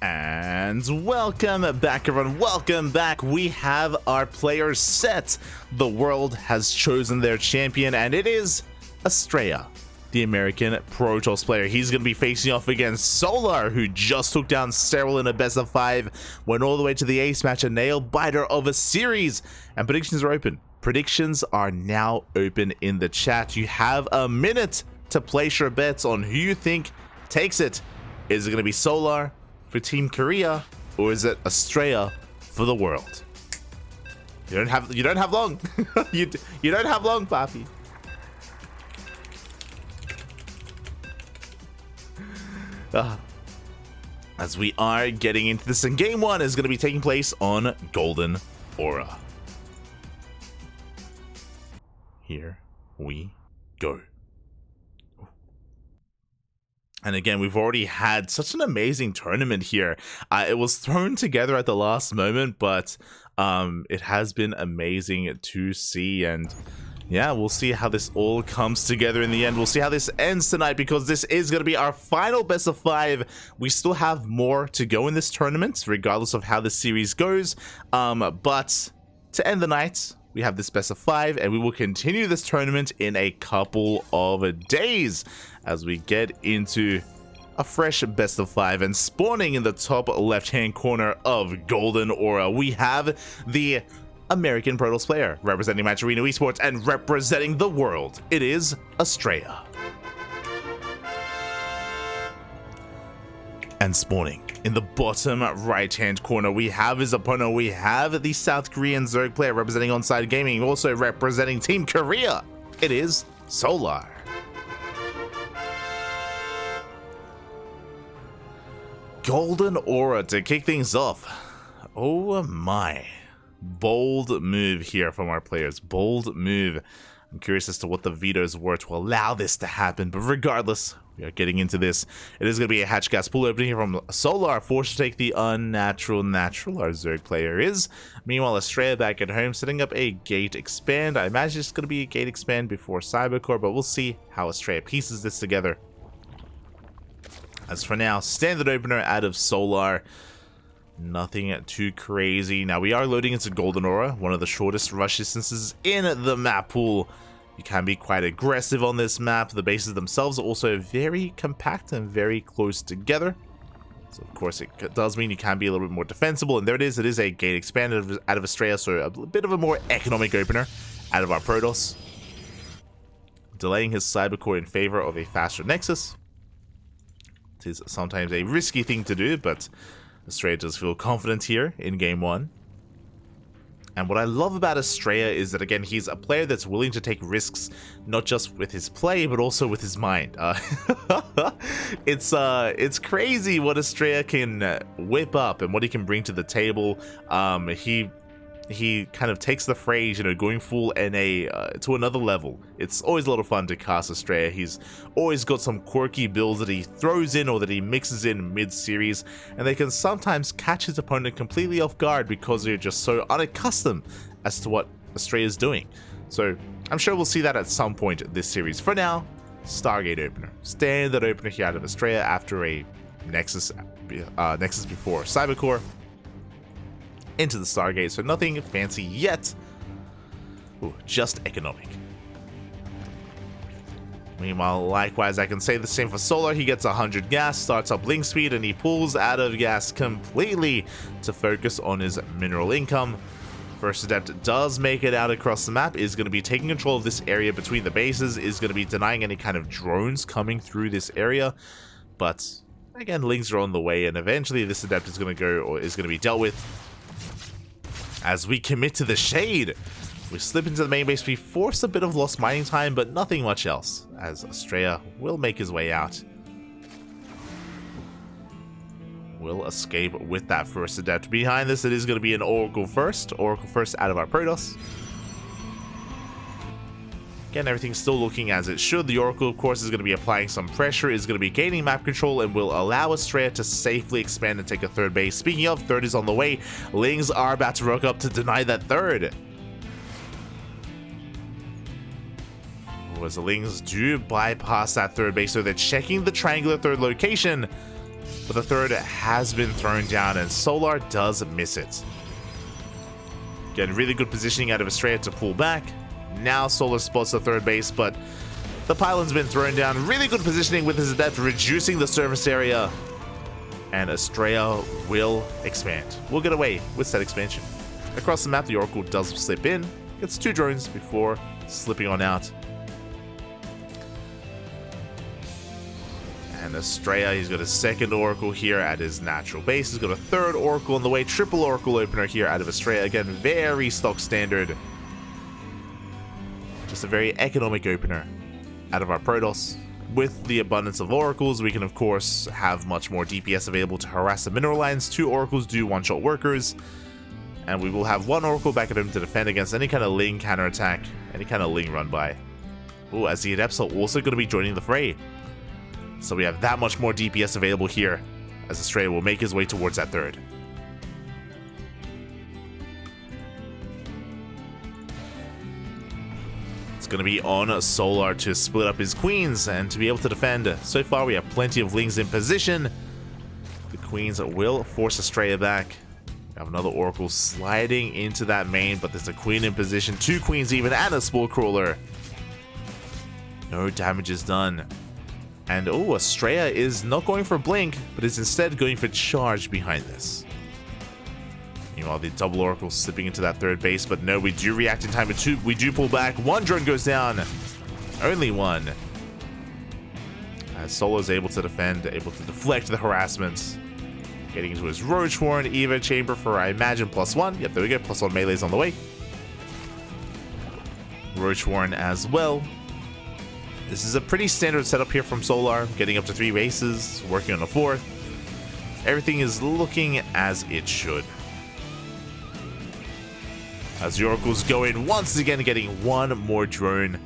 And welcome back, everyone. Welcome back. We have our players set. The world has chosen their champion, and it is Astrea, the American Protoss player. He's going to be facing off against Solar, who just took down Cyril in a best of 5, went all the way to the ace match, a nail biter of a series. And predictions are open. Predictions are now open in the chat. You have a minute to place your bets on who you think takes it. Is it going to be Solar for Team Korea, or is it Astrea for the world? You don't have long. you don't have long, Papi. As we are getting into this, and game 1 is going to be taking place on Golden Aura. Here we go. And again, we've already had such an amazing tournament here. It was thrown together at the last moment, but it has been amazing to see. And yeah, we'll see how this all comes together in the end. We'll see how this ends tonight, because this is going to be our final best of 5. We still have more to go in this tournament, regardless of how the series goes. But to end the night, we have this best of 5, and we will continue this tournament in a couple of days as we get into a fresh best of 5. And spawning in the top left-hand corner of Golden Aura, we have the American Protoss player representing Match Arena Esports and representing the world. It is Astrea. And spawning in the bottom right-hand corner, we have his opponent. We have the South Korean Zerg player representing Onside Gaming, also representing Team Korea. It is Solar. Golden Aura to kick things off. Oh my. Bold move here from our players. Bold move. I'm curious as to what the vetoes were to allow this to happen, but regardless, we are getting into this. It is going to be a hatch gas pool opening here from Solar, forced to take the unnatural natural. Our Zerg player is. Meanwhile, Astrea back at home, setting up a gate expand. I imagine it's going to be a gate expand before Cybercore, but we'll see how Astrea pieces this together. As for now, standard opener out of Solar. Nothing too crazy. Now, we are loading into Golden Aura, one of the shortest rush distances in the map pool. You can be quite aggressive on this map. The bases themselves are also very compact and very close together. So, of course, it does mean you can be a little bit more defensible. And there it is. It is a gate expanded out of Astrea, so a bit of a more economic opener out of our Protoss. Delaying his Cybercore in favor of a faster Nexus. It is sometimes a risky thing to do, but Astrea does feel confident here in game 1. And what I love about Astrea is that, again, he's a player that's willing to take risks, not just with his play, but also with his mind. It's crazy what Astrea can whip up and what he can bring to the table. He kind of takes the phrase, you know, going full NA to another level. It's always a lot of fun to cast Astrea. He's always got some quirky builds that he throws in or that he mixes in mid-series, and they can sometimes catch his opponent completely off guard because they're just so unaccustomed as to what Astrea is doing. So I'm sure we'll see that at some point this series. For now, Stargate opener. Standard opener here out of Astrea after a Nexus before Cybercore. Into the Stargate, so nothing fancy yet. Ooh, just economic. Meanwhile, likewise, I can say the same for Solar. He gets 100 gas, starts up link speed, and he pulls out of gas completely to focus on his mineral income. First Adept does make it out across the map, is going to be taking control of this area between the bases, is going to be denying any kind of drones coming through this area. But again, links are on the way, and eventually this Adept is going to go, or is going to be dealt with. As we commit to the shade, we slip into the main base. We force a bit of lost mining time, but nothing much else, as Astrea will make his way out. Will escape with that first Adept. Behind this, it is going to be an Oracle first out of our Protoss. Again, everything's still looking as it should. The Oracle, of course, is going to be applying some pressure, is going to be gaining map control, and will allow Astrea to safely expand and take a third base. Speaking of, third is on the way. Lings are about to rock up to deny that third. As the Lings do bypass that third base, so they're checking the triangular third location. but the third has been thrown down, and Solar does miss it. Getting really good positioning out of Astrea to pull back. Now Solar spots the third base, but the pylon's been thrown down. Really good positioning with his adept, reducing the surface area. And Astrea will expand. We'll get away with that expansion. Across the map, the Oracle does slip in. Gets 2 drones before slipping on out. And Astrea, he's got a second Oracle here at his natural base. He's got a third Oracle on the way. Triple Oracle opener here out of Astrea. Again, very stock standard. Just a very economic opener out of our Protoss. With the abundance of Oracles, we can of course have much more DPS available to harass the mineral lines. 2 Oracles do one-shot workers. And we will have 1 Oracle back at him to defend against any kind of Ling counterattack, any kind of Ling run by. Oh, as the Adepts are also going to be joining the fray. So we have that much more DPS available here, as Astrea will make his way towards that third. It's going to be on Solar to split up his queens and to be able to defend. So far we have plenty of Lings in position. The queens will force Astrea back. We have another Oracle sliding into that main, but there's a queen in position, 2 queens even, and a Spore Crawler. No damage is done. And oh, Astrea is not going for Blink, but is instead going for Charge behind this. Meanwhile, the double Oracle slipping into that third base, but no, we do react in time. We do pull back. 1 drone goes down. Only 1. As Solo is able to defend, able to deflect the harassments. Getting into his Roach Warren, Eva Chamber for, I imagine, +1. Yep, there we go. +1 melee's on the way. Roach Warren as well. This is a pretty standard setup here from Solar, getting up to 3 bases, working on a 4th. Everything is looking as it should. As the Oracles go in once again, getting 1 more drone.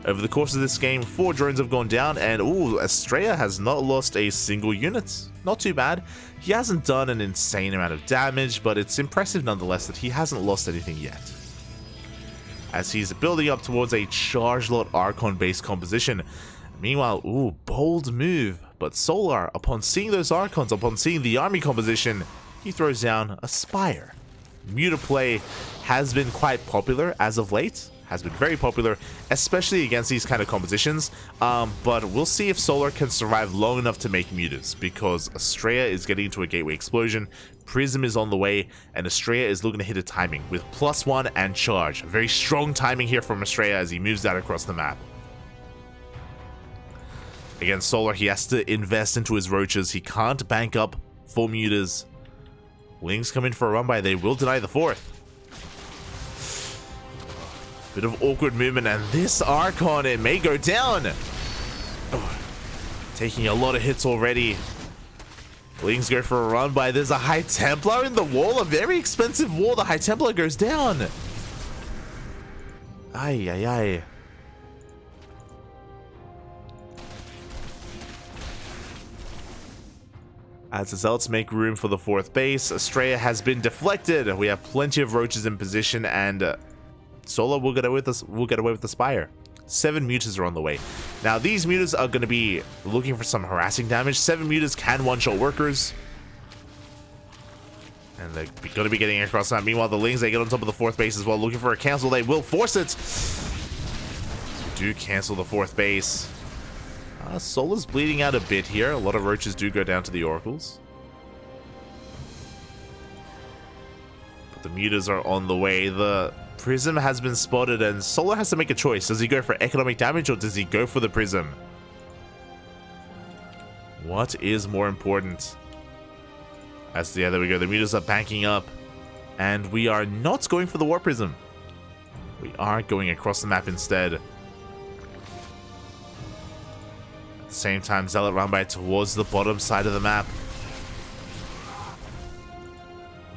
Over the course of this game, 4 drones have gone down, and ooh, Astrea has not lost a single unit. Not too bad. He hasn't done an insane amount of damage, but it's impressive nonetheless that he hasn't lost anything yet. As he's building up towards a Charge Lot Archon-based composition. Meanwhile, ooh, bold move. But Solar, upon seeing those Archons, upon seeing the army composition, he throws down a Spire. Mutaplay has been quite popular as of late. Has been very popular, especially against these kind of compositions. But we'll see if Solar can survive long enough to make mutas, because Astrea is getting into a gateway explosion. Prism is on the way, and Astrea is looking to hit a timing with +1 and charge. Very strong timing here from Astrea as he moves that across the map. Against Solar, he has to invest into his roaches. He can't bank up for mutas. Lings come in for a run by. They will deny the 4th. Bit of awkward movement, and this Archon, it may go down. Oh, taking a lot of hits already. Lings go for a run by. There's a High Templar in the wall, a very expensive wall. The High Templar goes down. Ay, ay, ay. As the Zealots make room for the 4th base, Astrea has been deflected. We have plenty of roaches in position, and Solar will get away with this. We'll get away with the Spire. 7 mutas are on the way. Now these mutas are going to be looking for some harassing damage. 7 mutas can one-shot workers, and they're going to be getting across that. Meanwhile, the Lings, they get on top of the 4th base as well, looking for a cancel. They will force it. Do cancel the 4th base. Solar's bleeding out a bit here. A lot of roaches do go down to the Oracles. But the mutas are on the way. The Prism has been spotted, and Solar has to make a choice. Does he go for economic damage, or does he go for the Prism? What is more important? As there we go. The mutas are banking up, and we are not going for the War Prism. We are going across the map instead. At the same time, Zealot run by towards the bottom side of the map.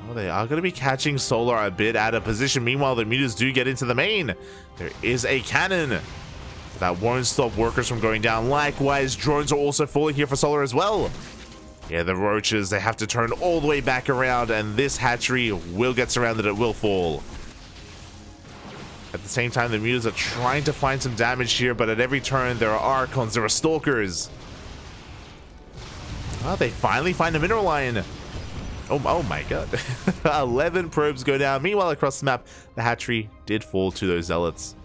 Oh, they are going to be catching Solar a bit out of position. Meanwhile, the mutas do get into the main. There is a cannon that won't stop workers from going down. Likewise, drones are also falling here for Solar as well. Yeah, the roaches, they have to turn all the way back around, and this hatchery will get surrounded. It will fall. At the same time, the mutas are trying to find some damage here, but at every turn, there are Archons, there are Stalkers. Oh, they finally find a mineral line. Oh my god. 11 probes go down. Meanwhile, across the map, the hatchery did fall to those zealots.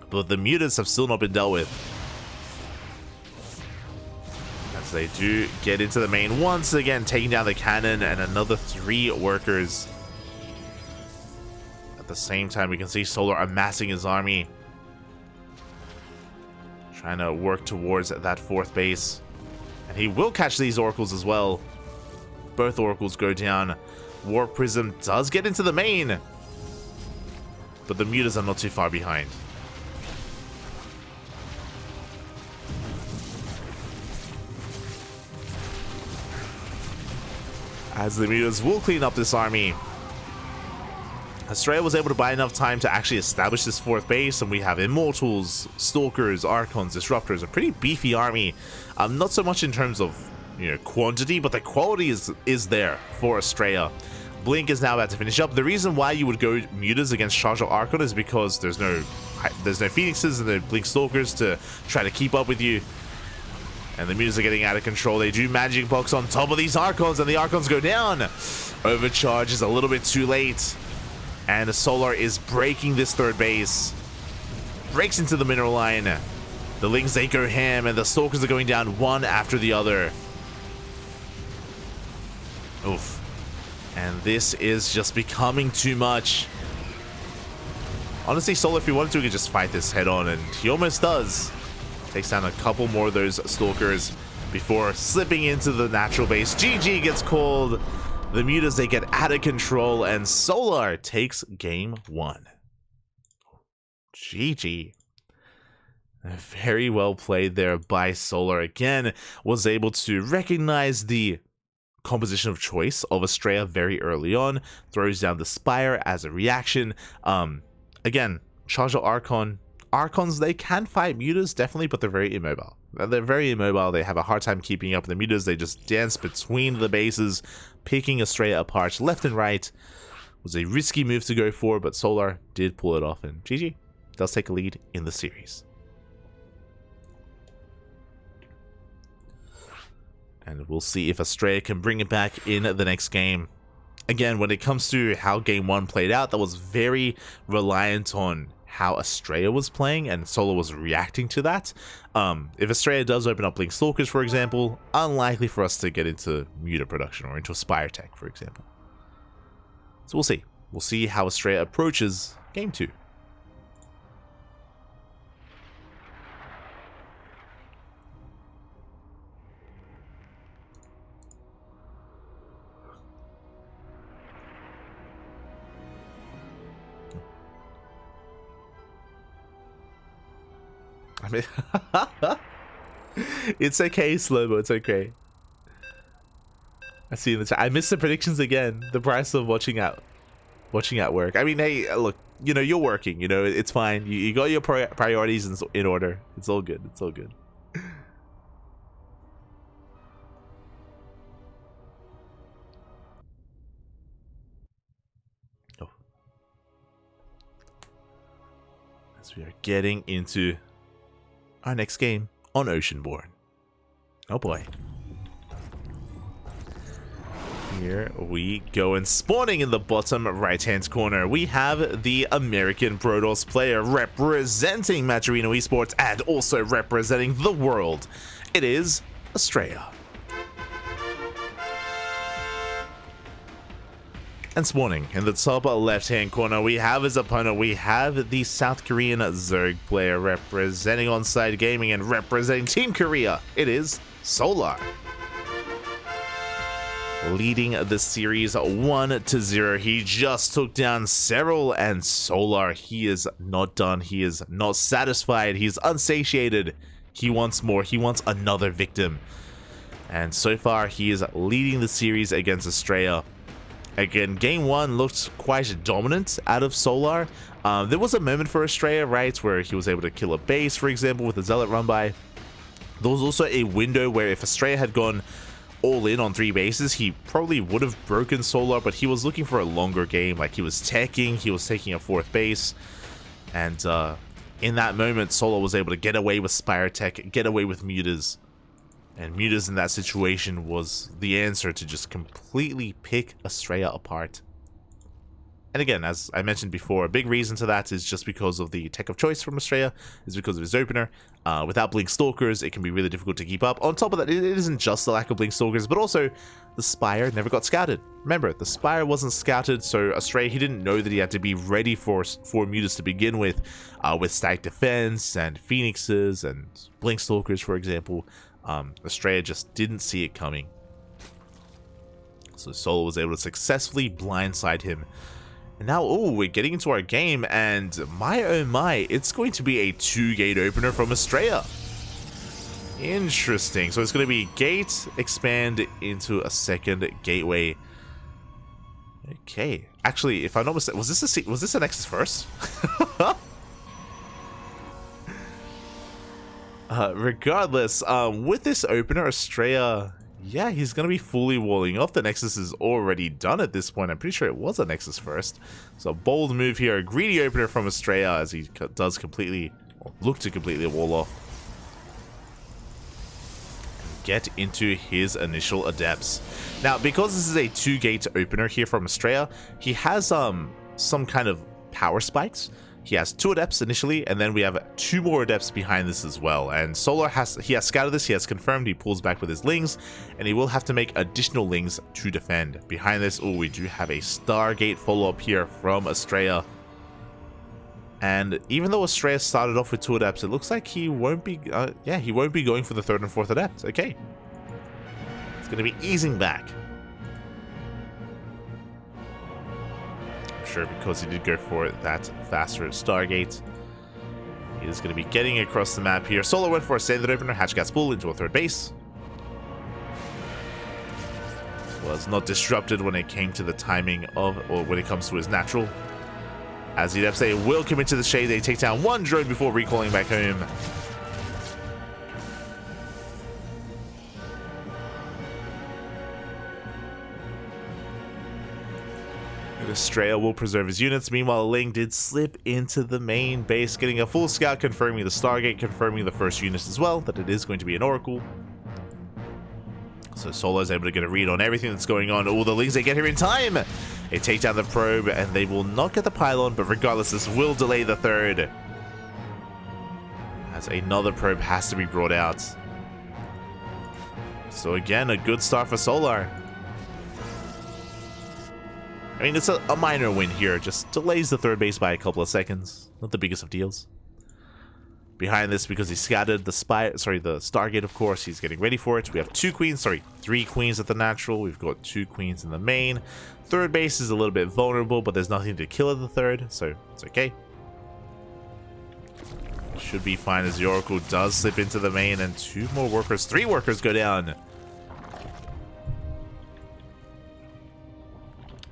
But the mutas have still not been dealt with. As they do get into the main once again, taking down the cannon and another 3 workers. At the same time, we can see Solar amassing his army. Trying to work towards that 4th base. And he will catch these oracles as well. Both oracles go down. Warp Prism does get into the main. But the mutas are not too far behind. As the mutas will clean up this army. Astrea was able to buy enough time to actually establish this 4th base, and we have Immortals, Stalkers, Archons, Disruptors, a pretty beefy army. Not so much in terms of, you know, quantity, but the quality is there for Astrea. Blink is now about to finish up. The reason why you would go mutas against Charge of Archon is because there's no Phoenixes and the Blink Stalkers to try to keep up with you. And the mutas are getting out of control. They do Magic Box on top of these Archons, and the Archons go down. Overcharge is a little bit too late. And the Solar is breaking this 3rd base. Breaks into the mineral line. The Lings, they go ham, and the Stalkers are going down one after the other. Oof. And this is just becoming too much. Honestly, Solar, if he wanted to, he could just fight this head on, and he almost does. Takes down a couple more of those Stalkers before slipping into the natural base. GG gets called. The mutas, they get out of control, and Solar takes game 1. GG. Very well played there by Solar. Again, was able to recognize the composition of choice of Astrea very early on. Throws down the Spire as a reaction. Again, Charge of Archon. Archons, they can fight mutas, definitely, but they're very immobile. They're very immobile. They have a hard time keeping up. The mutas, they just dance between the bases, picking Astrea apart left and right. It was a risky move to go for, but Solar did pull it off, and GG does take a lead in the series. And we'll see if Astrea can bring it back in the next game. Again, when it comes to how game 1 played out, that was very reliant on how Astrea was playing, and Solar was reacting to that. If Astrea does open up Blink Stalkers, for example, unlikely for us to get into muta production or into a Spire Tech, for example. So we'll see. We'll see how Astrea approaches game 2. I mean, it's okay, Slowmo, it's okay. I see in the chat. I missed the predictions again. The price of watching at work. I mean, hey, look, you know, you're working, you know, it's fine. You got your priorities in order. It's all good. It's all good. Oh. As we are getting into our next game on Oceanborn. Oh boy. Here we go, and spawning in the bottom right-hand corner, we have the American Protoss player representing Maturino Esports and also representing the world. It is Astrea. And spawning in the top left-hand corner, we have his opponent. We have the South Korean Zerg player representing On-Side Gaming and representing Team Korea. It is Solar. Leading the series 1-0. He just took down Serral, and Solar, he is not done. He is not satisfied. He's unsatiated. He wants more. He wants another victim. And so far, he is leading the series against Astrea. Again, game 1 looked quite dominant out of Solar. There was a moment for Astrea, right, where he was able to kill a base, for example, with a Zealot run by. There was also a window where if Astrea had gone all in on 3 bases, he probably would have broken Solar, but he was looking for a longer game. Like, he was teching, he was taking a 4th base, and in that moment, Solar was able to get away with Spire Tech, get away with mutas. And Mutas in that situation was the answer to just completely pick Astrea apart. And again, as I mentioned before, a big reason to that is just because of the tech of choice from Astrea, is because of his opener. Without Blink Stalkers, it can be really difficult to keep up. On top of that, it isn't just the lack of Blink Stalkers, but also the Spire never got scouted. Remember, the Spire wasn't scouted, so Astrea, he didn't know that he had to be ready for Mutas to begin with Static Defense and Phoenixes and Blink Stalkers, for example. Astrea just didn't see it coming. So Solo was able to successfully blindside him. And now, oh, we're getting into our game, and my oh my, it's going to be a 2-gate opener from Astrea. Interesting. So it's going to be gate, expand into a second gateway. Okay. Actually, if I'm not mistaken, was this a Nexus first? Regardless, with this opener, Astrea, yeah, he's going to be fully walling off. The Nexus is already done at this point. I'm pretty sure it was a Nexus first. So a bold move here, a greedy opener from Astrea as he does completely, or look to completely wall off. And get into his initial adepts. Now, because this is a 2-gate opener here from Astrea, he has some kind of power spikes. He has 2 adepts initially, and then we have 2 more adepts behind this as well. And Solar has scouted this, he has confirmed, he pulls back with his lings, and he will have to make additional lings to defend. Behind this, oh, we do have a Stargate follow-up here from Astrea. And even though Astrea started off with 2 adepts, it looks like he won't be, he won't be going for the 3rd and 4th adept. Okay. It's going to be easing back. Because he did go for that faster Stargate. He is going to be getting across the map here. Solo went for a standard opener, Hatchcat's Pool into a 3rd base. Was not disrupted when it came to the timing of, or when it comes to his natural. As the Adepts, they will commit to the shade. They take down 1 drone before recalling back home. Astrea will preserve his units. Meanwhile, Ling did slip into the main base, getting a full scout, confirming the Stargate, confirming the first unit as well, that it is going to be an Oracle. So Solo is able to get a read on everything that's going on. All the Lings, they get here in time. They take down the probe, and they will not get the pylon, but regardless, this will delay the 3rd. As another probe has to be brought out. So again, a good start for Solar. I mean, it's a minor win here. Just delays the 3rd base by a couple of seconds. Not the biggest of deals. Behind this, because he scattered the Stargate, of course, he's getting ready for it. We have 3 queens at the natural. We've got 2 queens in the main. 3rd base is a little bit vulnerable, but there's nothing to kill at the 3rd, so it's okay. Should be fine as the Oracle does slip into the main, and 3 workers go down.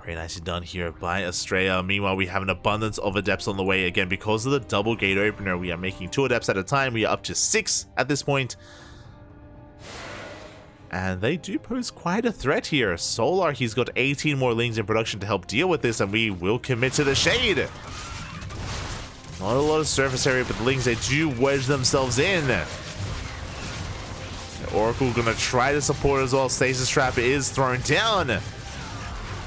Very nicely done here by Astrea. Meanwhile, we have an abundance of adepts on the way. Again, because of the double gate opener, we are making 2 adepts at a time. We are up to 6 at this point. And they do pose quite a threat here. Solar, he's got 18 more Lings in production to help deal with this, and we will commit to the shade. Not a lot of surface area, but the Lings, they do wedge themselves in. The Oracle gonna try to support as well. Stasis Trap is thrown down.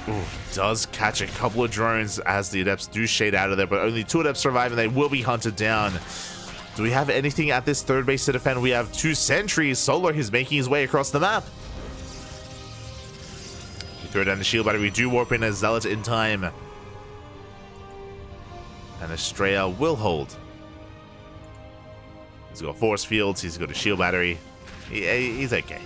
Ooh, does catch a couple of drones as the Adepts do shade out of there, but only 2 Adepts survive and they will be hunted down. Do we have anything at this 3rd base to defend? We have 2 sentries. Solar, he's making his way across the map. We throw down the shield battery. We do warp in a Zealot in time. And Astrea will hold. He's got force fields. He's got a shield battery. He's okay.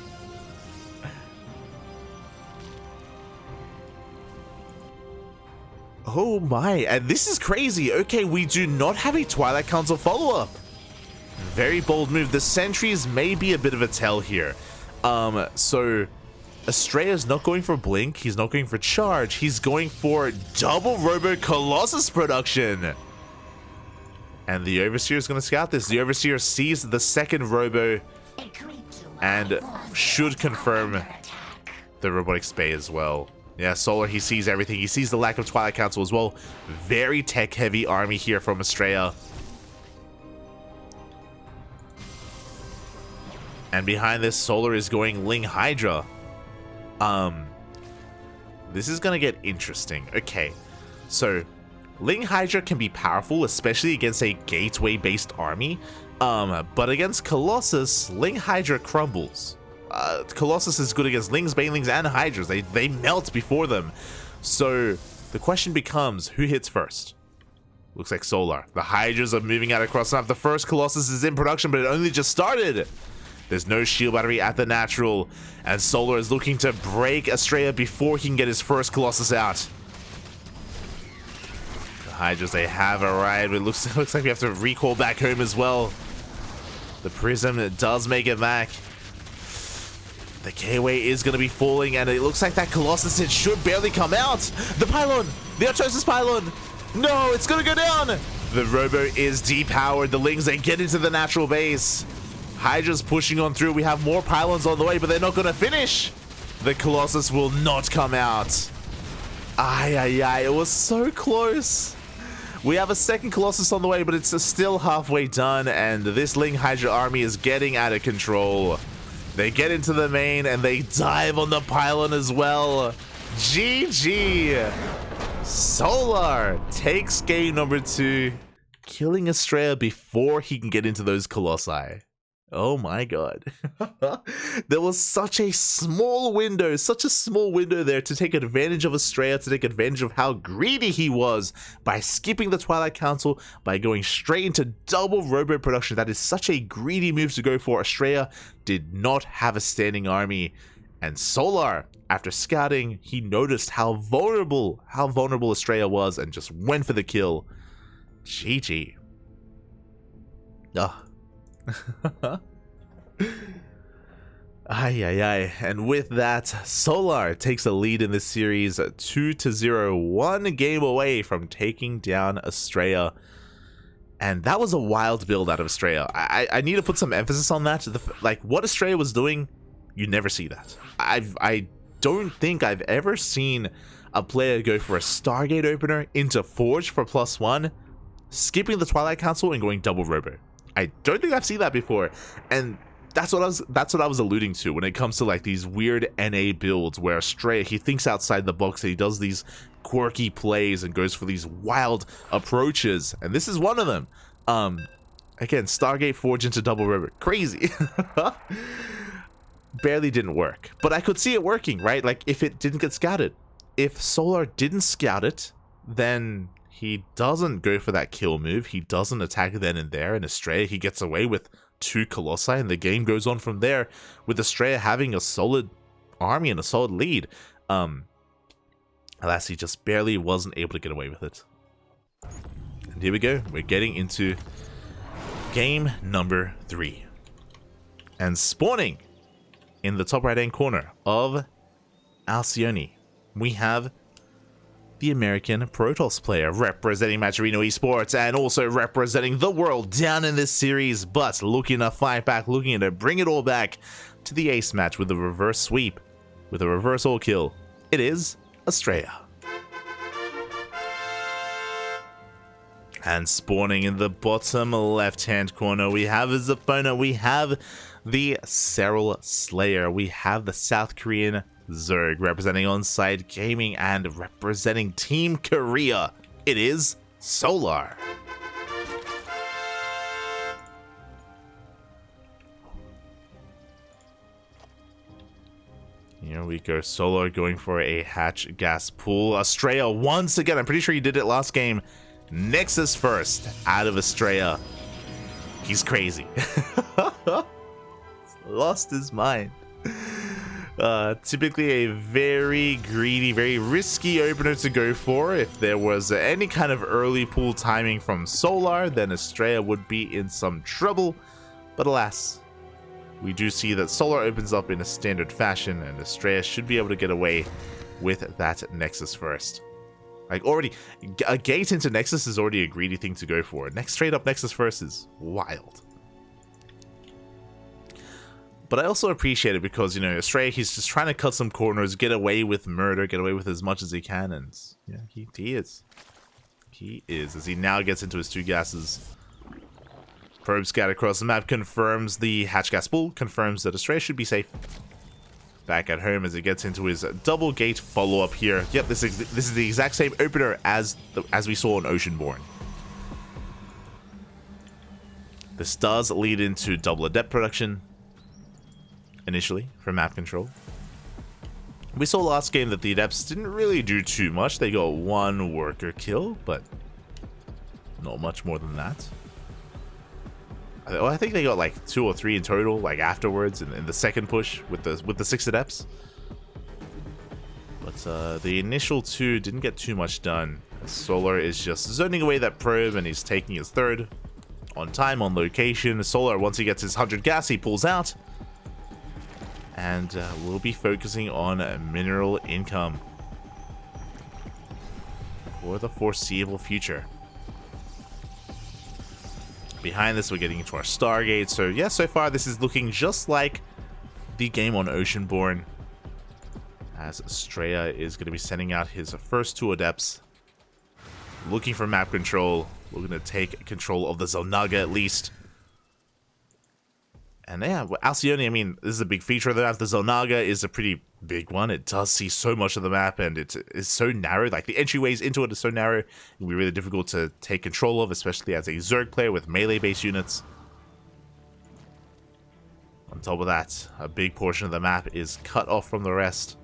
Oh my, and this is crazy. Okay, we do not have a Twilight Council follow-up. Very bold move. The sentries may be a bit of a tell here. So Astrea's not going for Blink. He's not going for Charge. He's going for double Robo Colossus production. And the Overseer is going to scout this. The Overseer sees the 2nd Robo and should confirm the Robotic Spay as well. Yeah, Solar, he sees everything. He sees the lack of Twilight Council as well. Very tech-heavy army here from Astrea. And behind this, Solar is going Ling Hydra. This is gonna get interesting. Okay, so Ling Hydra can be powerful, especially against a gateway-based army. But against Colossus, Ling Hydra crumbles. Colossus is good against Lings, Banelings, and Hydras. They melt before them. So the question becomes, who hits first? Looks like Solar. The Hydras are moving out across the map. The first Colossus is in production, but it only just started. There's no shield battery at the natural, and Solar is looking to break Astrea before he can get his first Colossus out. The Hydras, they have arrived. It looks like we have to recall back home as well. The Prism does make it back. The K-Way is going to be falling, and it looks like that Colossus, it should barely come out. The Pylon! The Artosis Pylon! No, it's going to go down! The Robo is depowered. The Lings, they get into the natural base. Hydra's pushing on through. We have more pylons on the way, but they're not going to finish. The Colossus will not come out. Ay, it was so close. We have a second Colossus on the way, but it's still halfway done, and this Ling Hydra army is getting out of control. They get into the main, and they dive on the pylon as well. GG. Solar takes game number 2, killing Astrea before he can get into those Colossi. Oh my god. There was such a small window there to take advantage of Astrea, to take advantage of how greedy he was by skipping the Twilight Council, by going straight into double Robo production. That is such a greedy move to go for. Astrea did not have a standing army, and Solar, after scouting, he noticed how vulnerable Astrea was and just went for the kill. GG. And with that, Solar takes the lead in this series 2-0, 1 game away from taking down Astrea. And that was a wild build out of Astrea. I need to put some emphasis on that. Like, what Astrea was doing, you never see that. I don't think I've ever seen a player go for a Stargate opener into Forge for +1, skipping the Twilight Council and going double Robo. I don't think I've seen that before, and that's what I was alluding to when it comes to like these weird NA builds where Astrea, he thinks outside the box and he does these quirky plays and goes for these wild approaches, and this is one of them. Again, Stargate Forge into double Robo, crazy. Barely didn't work, but I could see it working, right? Like if it didn't get scouted, if Solar didn't scout it, then he doesn't go for that kill move. He doesn't attack then and there, and Astrea, he gets away with 2 Colossi, and the game goes on from there, with Astrea having a solid army and a solid lead. Alas, he just barely wasn't able to get away with it. And here we go. We're getting into game number 3. And spawning in the top right-hand corner of Alcyone, we have the American Protoss player representing Maturino Esports and also representing the world down in this series, but looking to fight back, looking to bring it all back to the ace match with a reverse sweep, with a reverse all kill. It is Astrea. And spawning in the bottom left-hand corner, we have his opponent. We have the Serral Slayer. We have the South Korean Zerg representing On-Site Gaming and representing Team Korea. It is Solar. Here we go. Solar going for a hatch gas pool. Astrea once again. I'm pretty sure he did it last game. Nexus first out of Astrea. He's crazy. Lost his mind. Typically a very greedy, very risky opener to go for. If there was any kind of early pool timing from Solar, then Astrea would be in some trouble. But alas, we do see that Solar opens up in a standard fashion, and Astrea should be able to get away with that Nexus first. Like, already, a gate into Nexus is already a greedy thing to go for. Next straight up Nexus first is wild. But I also appreciate it because, you know, Astrea, he's just trying to cut some corners, get away with murder, get away with as much as he can, and yeah, he is. He is, as he now gets into his 2 gases. Probe scout across the map confirms the hatch gas pool, confirms that Astrea should be safe. Back at home as he gets into his double gate follow-up here. Yep, this is the exact same opener as we saw on Oceanborn. This does lead into double adept production initially for map control. We saw last game that the adepts didn't really do too much. They got one worker kill, but not much more than that. I think they got like 2 or 3 in total, like afterwards in the second push with the 6 adepts. But the initial 2 didn't get too much done. Solar is just zoning away that probe, and he's taking his third on time, on location. Solar, once he gets his 100 gas, he pulls out, and we'll be focusing on mineral income for the foreseeable future. Behind this, we're getting into our Stargate. So yeah, so far this is looking just like the game on Oceanborn, as Astrea is going to be sending out his first 2 adepts, looking for map control. We're going to take control of the Zelnaga at least. And yeah, Alcyone, I mean, this is a big feature of the map. The Zelnaga is a pretty big one. It does see so much of the map, and it is so narrow. Like, the entryways into it are so narrow, it will be really difficult to take control of, especially as a Zerg player with melee-based units. On top of that, a big portion of the map is cut off from the rest.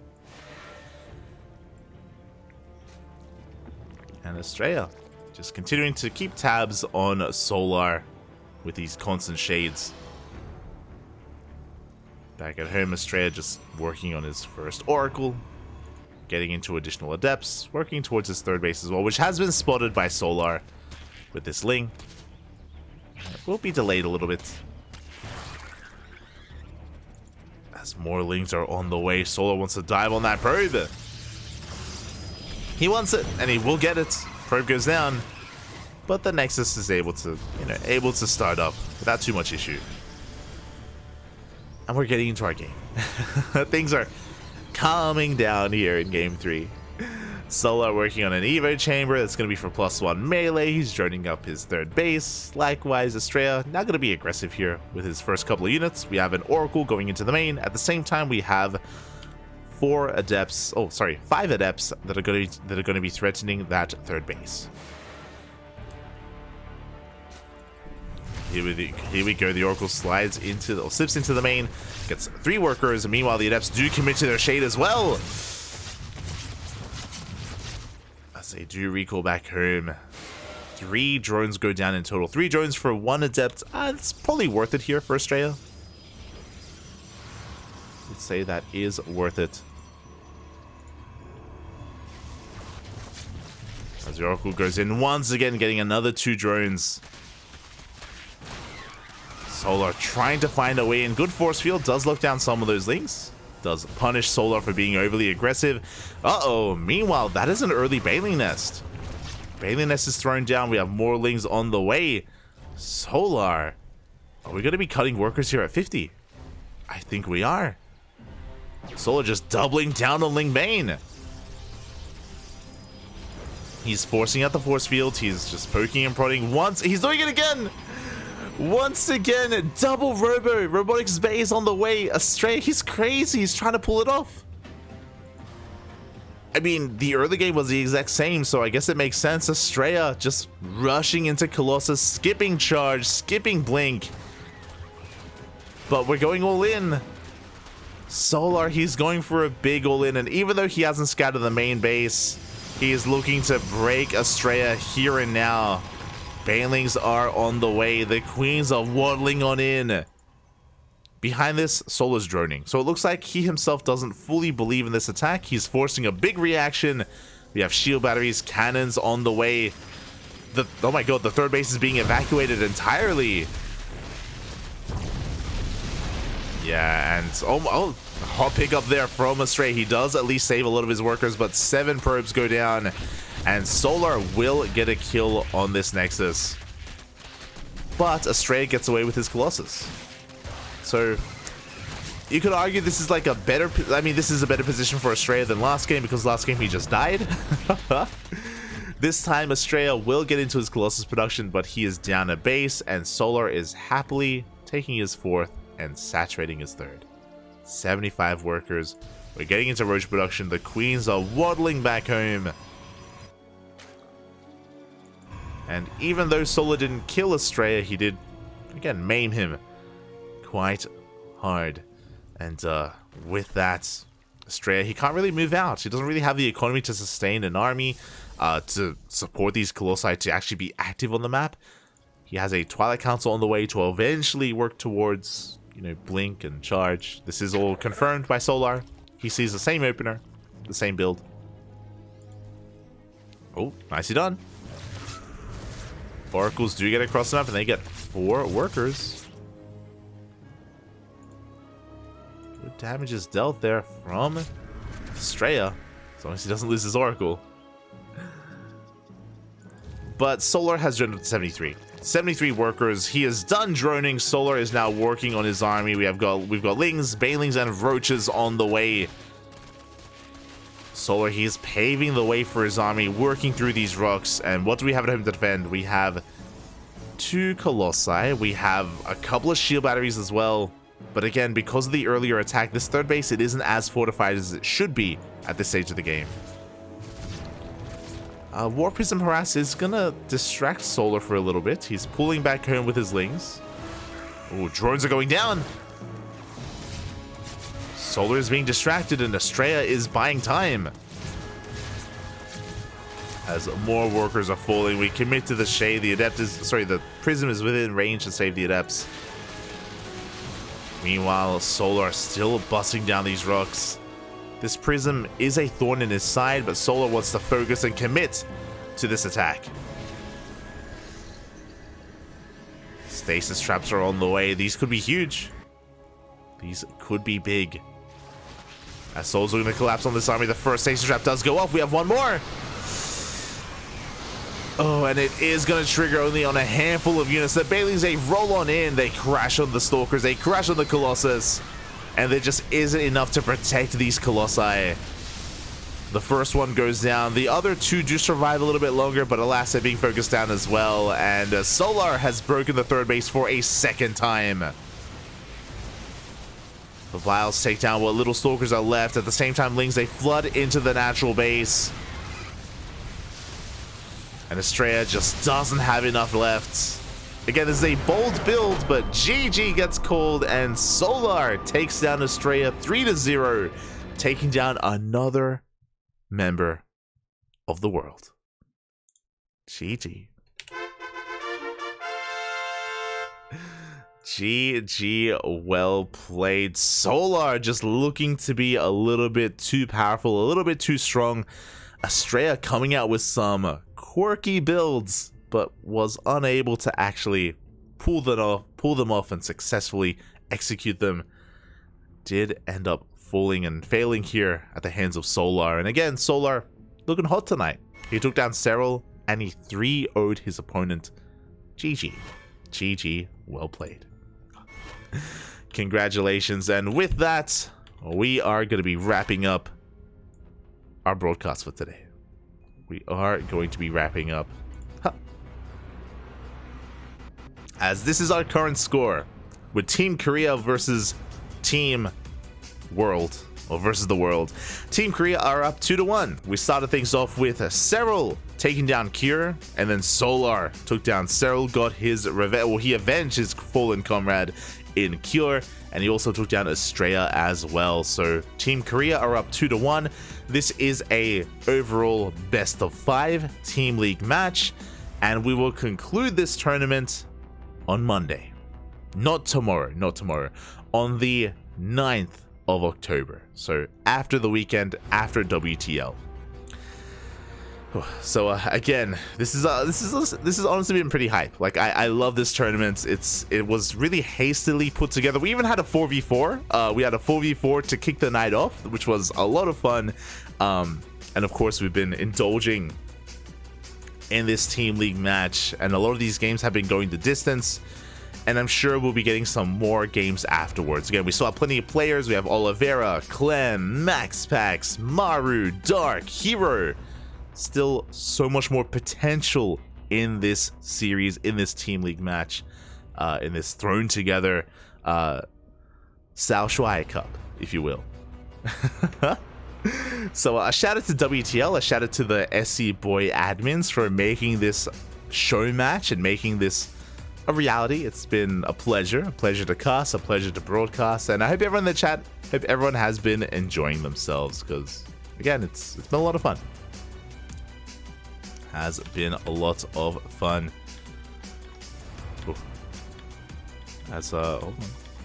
And Astrea just continuing to keep tabs on Solar with these constant shades. Back at home, Astrea just working on his first Oracle, getting into additional adepts, working towards his third base as well, which has been spotted by Solar with this Ling. It will be delayed a little bit, as more Lings are on the way. Solar wants to dive on that probe. He wants it, and he will get it. Probe goes down, but the Nexus is able to start up without too much issue. And we're getting into our game. Things are calming down here in Game 3. Solar working on an Evo chamber that's going to be for +1 melee. He's joining up his third base. Likewise, Astrea not going to be aggressive here with his first couple of units. We have an Oracle going into the main. At the same time, we have 5 adepts that are going to be threatening that third base. Here we go. The Oracle slides into or slips into the main, gets 3 workers. Meanwhile, the adepts do commit to their shade as well, as they do recall back home. 3 drones go down in total. 3 drones for 1 adept. It's probably worth it here for Astrea. I'd say that is worth it. As the Oracle goes in once again, getting another 2 drones. Solar trying to find a way in. Good force field does lock down some of those Lings. Does punish Solar for being overly aggressive. Uh-oh. Meanwhile, that is an early Baneling Nest. Baneling Nest is thrown down. We have more Lings on the way. Solar. Are we going to be cutting workers here at 50? I think we are. Solar just doubling down on Ling Bane. He's forcing out the force field. He's just poking and prodding once. He's doing it again. Once again, double robotics base on the way. Astrea, he's crazy. He's trying to pull it off. I mean, the early game was the exact same, so I guess it makes sense. Astrea just rushing into Colossus, skipping charge, skipping blink. But we're going all in. Solar, he's going for a big all in, and even though he hasn't scattered the main base, he is looking to break Astrea here and now. Banelings are on the way. The queens are waddling on in. Behind this, Solar's droning. So it looks like he himself doesn't fully believe in this attack. He's forcing a big reaction. We have shield batteries, cannons on the way. Oh my god, the third base is being evacuated entirely. Yeah, and hot pick up there from Astrea. He does at least save a lot of his workers, but 7 probes go down. And Solar will get a kill on this Nexus. But Astrea gets away with his Colossus. So you could argue this is like a better... I mean, this is a better position for Astrea than last game, because last game he just died. This time, Astrea will get into his Colossus production, but he is down a base, and Solar is happily taking his 4th and saturating his 3rd. 75 workers. We're getting into Roach production. The Queens are waddling back home. And even though Solar didn't kill Astrea, he did, again, maim him quite hard. And with that, Astrea, he can't really move out. He doesn't really have the economy to sustain an army, to support these Colossi to actually be active on the map. He has a Twilight Council on the way to eventually work towards, you know, Blink and Charge. This is all confirmed by Solar. He sees the same opener, the same build. Oh, nicely done. Oracles do get across the map, and they get 4 workers. Good damage is dealt there from Astrea, as long as he doesn't lose his Oracle. But Solar has dropped to 73. 73 workers. He is done droning. Solar is now working on his army. We've got Lings, Banelings, and Roaches on the way. Solar, he is paving the way for his army, working through these rocks. And what do we have at home to defend? We have 2 Colossi. We have a couple of shield batteries as well. But again, because of the earlier attack, this 3rd base, it isn't as fortified as it should be at this stage of the game. War Prism Harass is gonna distract Solar for a little bit. He's pulling back home with his Lings. Oh, drones are going down. Solar is being distracted, and Astrea is buying time. As more workers are falling, we commit to the shade. The Prism is within range to save the Adepts. Meanwhile, Solar still busting down these rocks. This Prism is a thorn in his side, but Solar wants to focus and commit to this attack. Stasis traps are on the way. These could be huge. These could be big. As Solar's going to collapse on this army, the first stasis trap does go off. We have one more. Oh, and it is going to trigger only on a handful of units. The Banelings, they roll on in. They crash on the Stalkers. They crash on the Colossus. And there just isn't enough to protect these Colossi. The first one goes down. The other 2 do survive a little bit longer, but alas, they're being focused down as well. And Solar has broken the 3rd base for a 2nd time. The Vials take down what little Stalkers are left. At the same time, Lings, they flood into the natural base. And Astrea just doesn't have enough left. Again, this is a bold build, but GG gets called, and Solar takes down Astrea 3-0, taking down another member of the world. GG. GG, well played. Solar just looking to be a little bit too powerful, a little bit too strong. Astrea coming out with some quirky builds, but was unable to actually pull them off and successfully execute them. Did end up falling and failing here at the hands of Solar. And again, Solar looking hot tonight. He took down Cyril and he 3-0'd his opponent. GG. GG, well played. Congratulations. And with that, we are going to be wrapping up our broadcast for today. We are going to be wrapping up. As this is our current score with Team Korea versus Team World, or versus the World. Team Korea are up 2-1. We started things off with Cyril taking down Cure, and then Solar took down Cyril, got his revenge. Well, he avenged his fallen comrade in Cure, and he also took down Astrea as well. So Team Korea are up 2-1. This is a overall best of 5 team league match, and we will conclude this tournament on Monday. Not tomorrow, on the 9th of October. So after the weekend, after WTL. So again, this is honestly been pretty hype. Like I love this tournament. It was really hastily put together. We even had a 4v4. We had a 4v4 to kick the night off, which was a lot of fun. And of course, we've been indulging in this team league match, and a lot of these games have been going the distance, and I'm sure we'll be getting some more games afterwards. Again, we still have plenty of players. We have Oliveira, Clem, Max Pax, Maru, Dark, Hero. still so much more potential in this series, in this Team League match, in this thrown together Cao Shuai Cup, if you will. So a shout out to WTL, a shout out to the SC Boy admins for making this show match and making this a reality. It's been a pleasure to cast, a pleasure to broadcast, and I hope everyone in the chat, hope everyone has been enjoying themselves, because again, it's been a lot of fun. Has been a lot of fun. As hold on.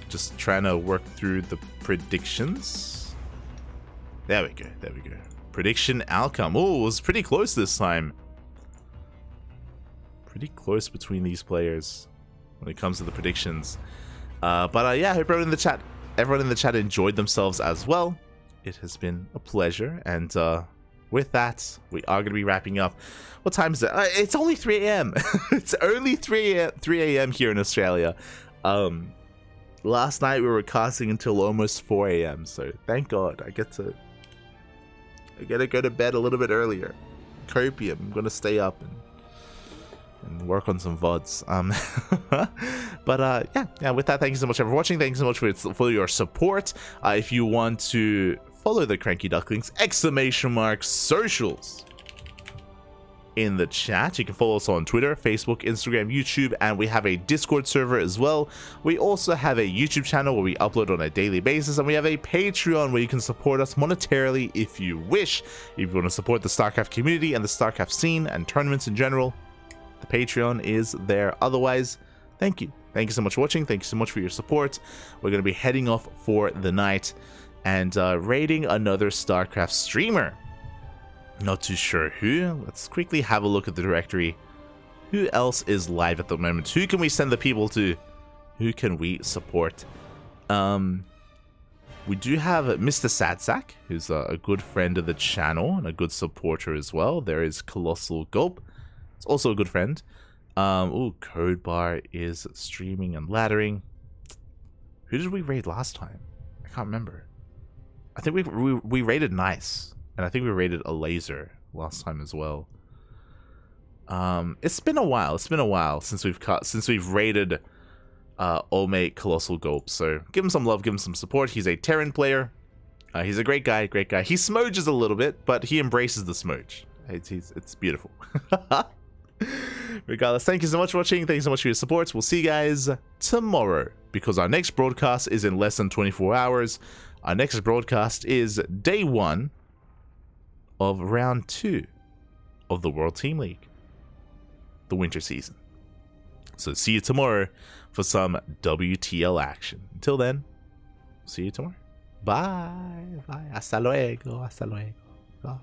Just trying to work through the predictions. There we go. Prediction outcome. Oh, it was pretty close this time. Pretty close between these players when it comes to the predictions. But yeah, I hope everyone in the chat enjoyed themselves as well. It has been a pleasure, and with that, we are going to be wrapping up. What time is it? It's only 3 a.m. It's only 3 a.m. here in Australia. Last night we were casting until almost 4 a.m. So thank God I get to go to bed a little bit earlier. Copium. I'm going to stay up and work on some VODs. But yeah, with that, thank you so much for watching. Thank you so much for your support. If you want to follow the CranKy Ducklings, !socials in the chat. You can follow us on Twitter, Facebook, Instagram, YouTube, and we have a Discord server as well. We also have a YouTube channel where we upload on a daily basis, and we have a Patreon where you can support us monetarily if you wish. If you want to support the StarCraft community and the StarCraft scene and tournaments in general, the Patreon is there. Otherwise, thank you. Thank you so much for watching. Thank you so much for your support. We're going to be heading off for the night and raiding another StarCraft streamer. Not too sure who. Let's quickly have a look at the directory. Who else is live at the moment? Who can we send the people to? Who can we support? We do have Mr. Sadsack, who's a good friend of the channel and a good supporter as well. There is Colossal Gulp. It's also a good friend. Code Bar is streaming and laddering. Who did we raid last time? I can't remember. I think we raided Nice. And I think we raided a laser last time as well. It's been a while. It's been a while since we've raided Old Mate Colossal Gulp. So give him some love, give him some support. He's a Terran player. He's a great guy, He smoges a little bit, but he embraces the smoge. It's beautiful. Regardless, thank you so much for watching. Thank you so much for your support. We'll see you guys tomorrow, because our next broadcast is in less than 24 hours. Our next broadcast is day 1 of round 2 of the World Team League, the winter season. So see you tomorrow for some WTL action. Until then, see you tomorrow. Bye. Hasta luego. Bye.